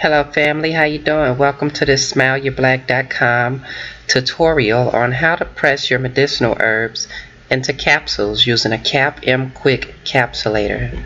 Hello family, how you doing? Welcome to this SmileYourBlack.com tutorial on how to press your medicinal herbs into capsules using a Cap-M-Quik capsulator.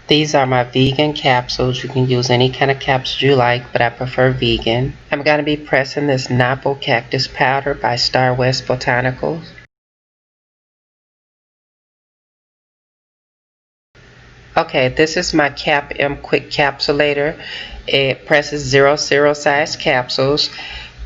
These are my vegan capsules. You can use any kind of capsules you like, but I prefer vegan. I'm going to be pressing this Napo Cactus Powder by Star West Botanicals. Okay, this is my Cap-M-Quik capsulator. It presses 0 size capsules.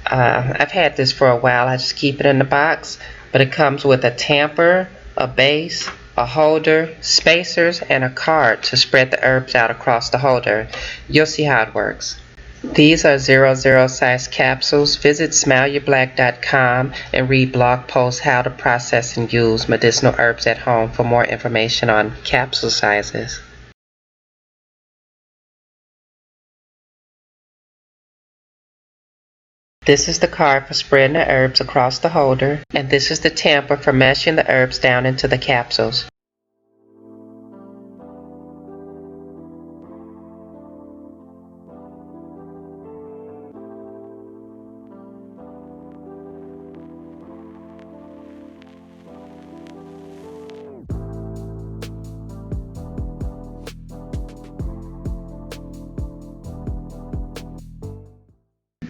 I've had this for a while. I just keep it in the box, but it comes with a tamper, a base, a holder, spacers, and a card to spread the herbs out across the holder. You'll see how it works. These are 0 size capsules. Visit SmileYourBlack.com and read blog posts how to process and use medicinal herbs at home for more information on capsule sizes. This is the card for spreading the herbs across the holder, and this is the tamper for meshing the herbs down into the capsules.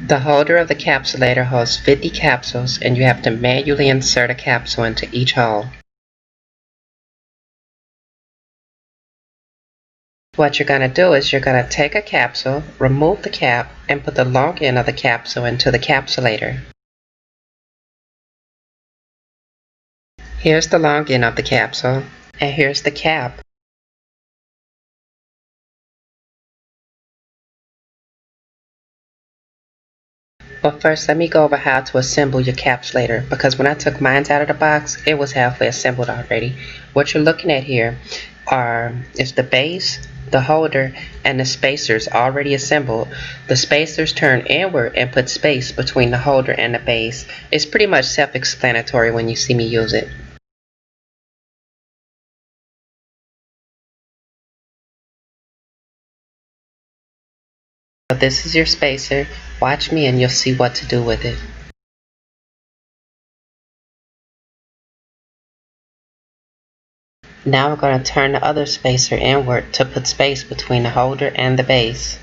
The holder of the capsulator holds 50 capsules, and you have to manually insert a capsule into each hole. What you're going to do is you're going to take a capsule, remove the cap, and put the long end of the capsule into the capsulator. Here's the long end of the capsule, and here's the cap. But first, let me go over how to assemble your capsulator, because when I took mine out of the box, it was halfway assembled already. What you're looking at here is the base, the holder, and the spacers already assembled. The spacers turn inward and put space between the holder and the base. It's pretty much self-explanatory when you see me use it. So this is your spacer. Watch me and you'll see what to do with it. Now we're going to turn the other spacer inward to put space between the holder and the base.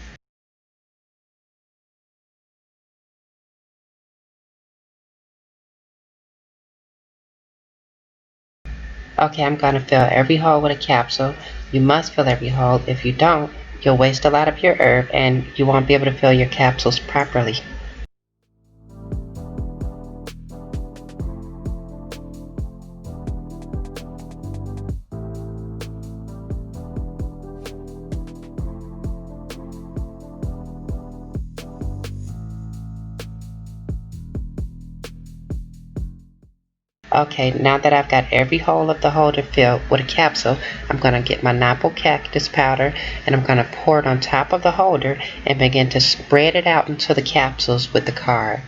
Okay, I'm going to fill every hole with a capsule. You must fill every hole. If you don't, you'll waste a lot of your herb and you won't be able to fill your capsules properly. Okay, now that I've got every hole of the holder filled with a capsule, I'm going to get my Napo Cactus powder and I'm going to pour it on top of the holder and begin to spread it out into the capsules with the card.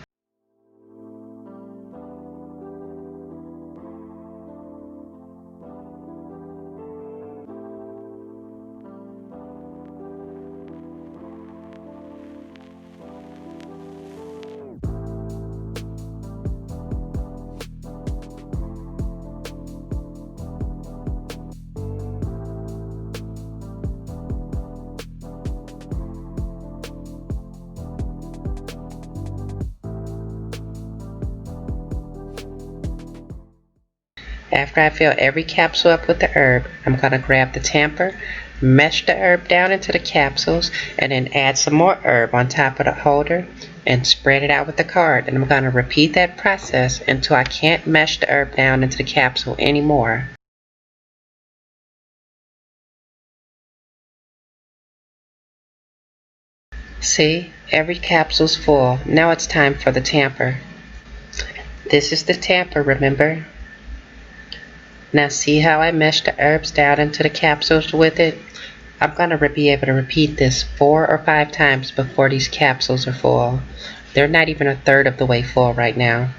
After I fill every capsule up with the herb, I'm going to grab the tamper, mesh the herb down into the capsules, and then add some more herb on top of the holder and spread it out with the card. And I'm going to repeat that process until I can't mesh the herb down into the capsule anymore. See, every capsule's full. Now it's time for the tamper. This is the tamper, remember? Now see how I meshed the herbs down into the capsules with it? I'm going to be able to repeat this 4 or 5 times before these capsules are full. They're not even a third of the way full right now.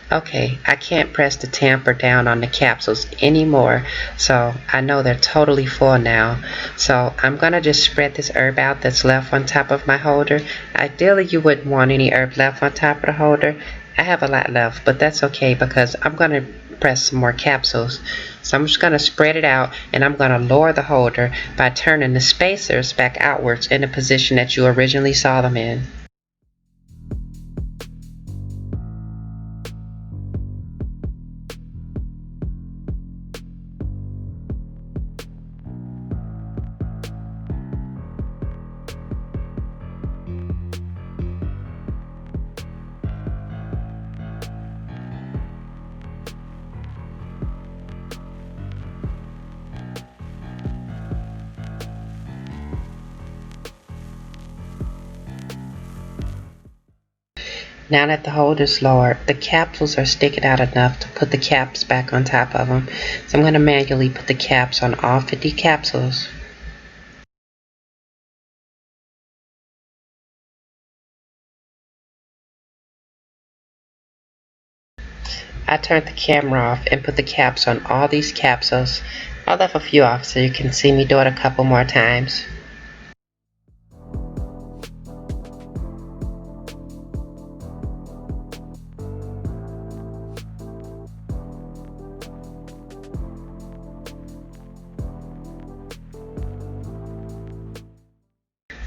Okay, I can't press the tamper down on the capsules anymore, so I know they're totally full now. So I'm gonna just spread this herb out that's left on top of my holder. Ideally, you wouldn't want any herb left on top of the holder. I have a lot left, but that's okay because I'm gonna press some more capsules. So I'm just gonna spread it out, and I'm gonna lower the holder by turning the spacers back outwards in the position that you originally saw them in. Now that the holder's lowered, the capsules are sticking out enough to put the caps back on top of them. So I'm going to manually put the caps on all 50 capsules. I turned the camera off and put the caps on all these capsules. I left a few off so you can see me do it a couple more times.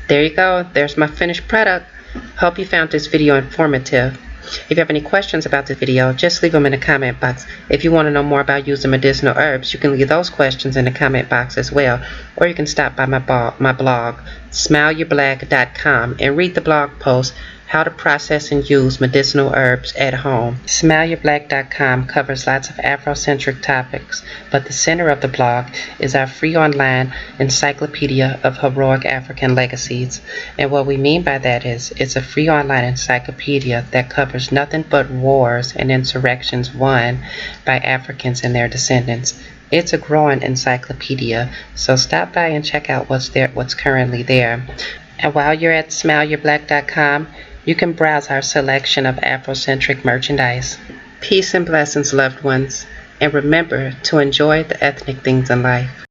There you go. There's my finished product. Hope you found this video informative. If you have any questions about the video, just leave them in the comment box. If you want to know more about using medicinal herbs, you can leave those questions in the comment box as well. Or you can stop by my blog, SmileYourBlack.com, and read the blog post, How to Process and Use Medicinal Herbs at Home. SmileYourBlack.com covers lots of Afrocentric topics, but the center of the blog is our free online encyclopedia of heroic African legacies. And what we mean by that is, it's a free online encyclopedia that covers nothing but wars and insurrections won by Africans and their descendants. It's a growing encyclopedia, so stop by and check out what's currently there. And while you're at SmileYourBlack.com, you can browse our selection of Afrocentric merchandise. Peace and blessings, loved ones, and remember to enjoy the ethnic things in life.